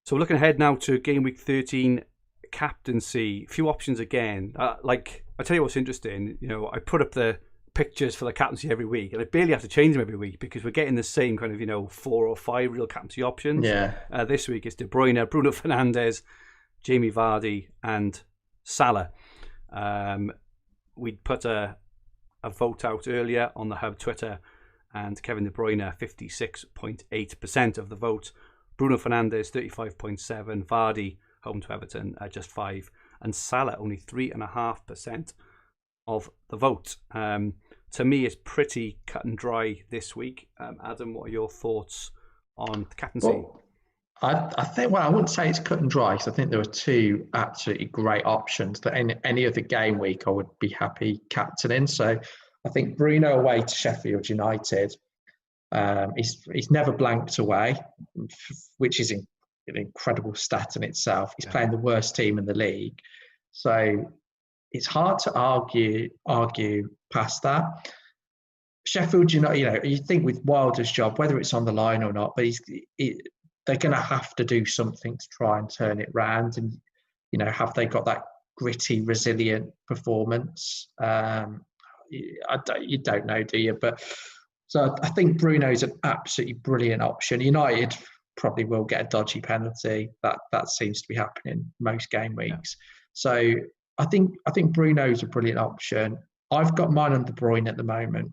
So we're looking ahead now to game week 13 captaincy. A few options again. I tell you what's interesting. I put up the pictures for the captaincy every week, and I barely have to change them every week because we're getting the same kind of 4 or 5 real captaincy options. Yeah. This week it's De Bruyne, Bruno Fernandes, Jamie Vardy, and Salah. We put a vote out earlier on the Hub Twitter, and Kevin De Bruyne 56.8% of the vote. Bruno Fernandes 35.7%, Vardy home to Everton just 5%, and Salah only 3.5% of the vote. To me, it's pretty cut and dry this week. Adam, what are your thoughts on the captaincy? Well, I think, I wouldn't say it's cut and dry, because I think there were 2 absolutely great options that in any other game week I would be happy captaining. So I think Bruno away to Sheffield United, he's never blanked away, which is an incredible stat in itself. He's playing the worst team in the league, so it's hard to argue past that. Sheffield United, you think with Wilder's job, whether it's on the line or not, but they're going to have to do something to try and turn it round. And have they got that gritty, resilient performance? You don't know, do you? But so I think Bruno's an absolutely brilliant option. United probably will get a dodgy penalty. That seems to be happening most game weeks. So I think Bruno's a brilliant option. I've got mine on De Bruyne at the moment,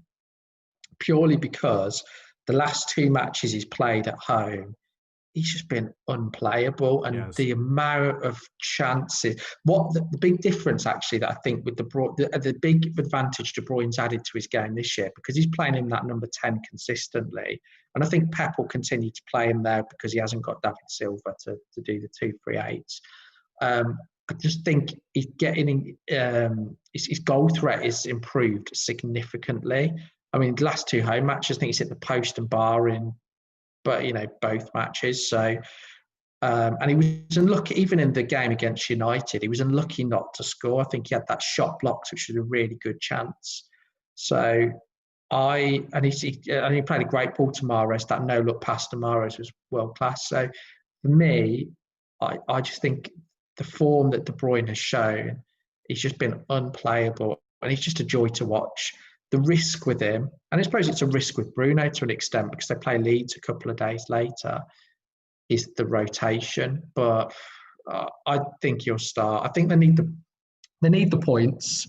purely because the last 2 matches he's played at home, he's just been unplayable, and the amount of chances. The big difference actually that I think with the big advantage De Bruyne's added to his game this year, because he's playing in that number 10 consistently, and I think Pep will continue to play him there because he hasn't got David Silva to do the 2-3-8s. I just think he's getting his goal threat is improved significantly. I mean, the last 2 home matches, I think he's hit the post and bar in, but both matches. So, and he was unlucky even in the game against United. He was unlucky not to score. I think he had that shot blocked, which was a really good chance. So, he played a great ball to Mahrez. That no look pass to Mahrez was world class. So, for me, I just think the form that De Bruyne has shown, he's just been unplayable, and he's just a joy to watch. The risk with him, and I suppose it's a risk with Bruno to an extent because they play Leeds a couple of days later, is the rotation. But I think he'll start. I think they need the points.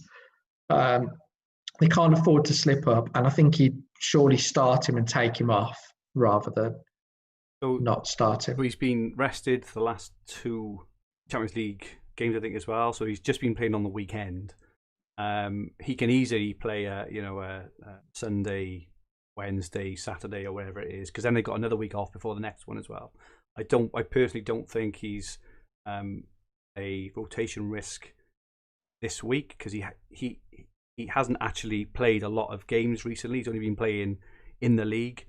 They can't afford to slip up, and I think he'd surely start him and take him off rather than not start him. He's been rested for the last 2 Champions League games, I think, as well. So he's just been playing on the weekend. He can easily play a Sunday, Wednesday, Saturday, or whatever it is, because then they've got another week off before the next one as well. I personally don't think he's a rotation risk this week, because he hasn't actually played a lot of games recently. He's only been playing in the league.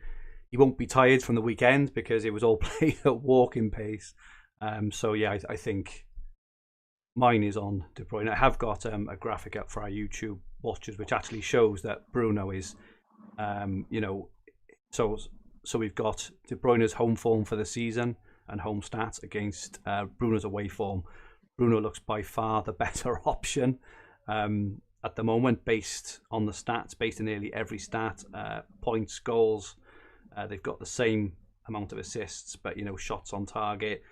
He won't be tired from the weekend because it was all played at walking pace. So yeah, I think mine is on De Bruyne. I have got a graphic up for our YouTube watchers, which actually shows that Bruno is, so we've got De Bruyne's home form for the season and home stats against Bruno's away form. Bruno looks by far the better option at the moment, based on the stats, based in nearly every stat, points, goals. They've got the same amount of assists, but shots on target,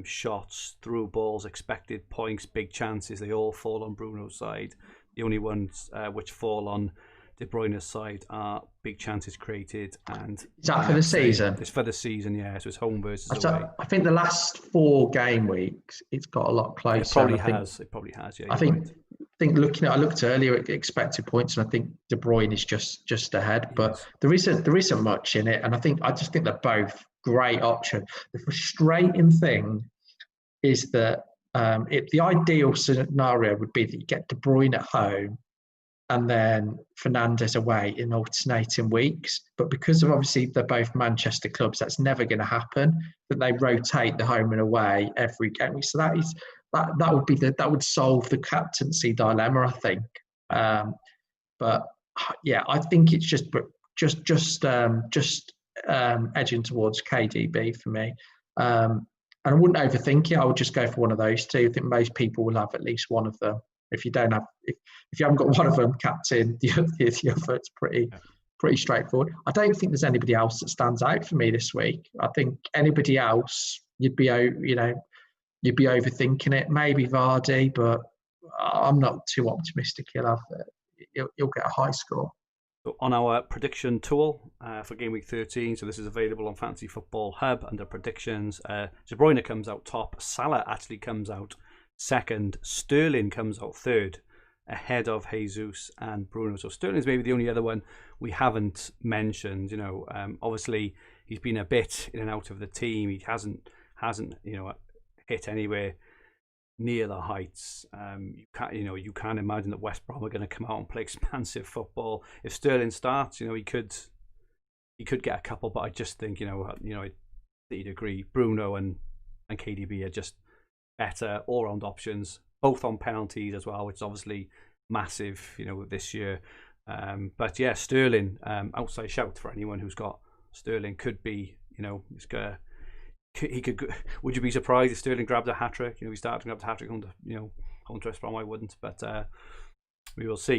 shots, through balls, expected points, big chances, they all fall on Bruno's side. The only ones which fall on De Bruyne's side are big chances created. And is that for the season? It's for the season, yeah. So it's home versus away. I think the last 4 game weeks, it's got a lot closer. It probably has. Yeah. I think I looked earlier at expected points, and I think De Bruyne is just ahead. But there isn't much in it, and I just think they're both great option. The frustrating thing is that the ideal scenario would be that you get De Bruyne at home and then Fernandes away in alternating weeks. But because of obviously they're both Manchester clubs, that's never going to happen. That they rotate the home and away every game week. So that would solve the captaincy dilemma, I think. But yeah, I think it's just edging towards KDB for me. And I wouldn't overthink it. I would just go for one of those two. I think most people will have at least one of them. If you don't have, if you haven't got one of them, captain the other. It's pretty straightforward. I don't think there's anybody else that stands out for me this week. I think anybody else, you'd be overthinking it. Maybe Vardy, but I'm not too optimistic. He'll get a high score. So on our prediction tool for Game Week 13, so this is available on Fantasy Football Hub under predictions. De Bruyne comes out top. Salah actually comes out second. Sterling comes out third, ahead of Jesus and Bruno. So Sterling's maybe the only other one we haven't mentioned. Obviously he's been a bit in and out of the team. He hasn't hit anywhere near the heights. You can't imagine that West Brom are going to come out and play expansive football. If Sterling starts, he could get a couple, but I just think you'd agree Bruno and KDB are just better all-round options, both on penalties as well, which is obviously massive, this year. But yeah, Sterling, outside shout for anyone who's got Sterling, could be, he could. Would you be surprised if Sterling grabbed a hat trick? He started to grab a hat trick on West Brom. I wouldn't, but we will see.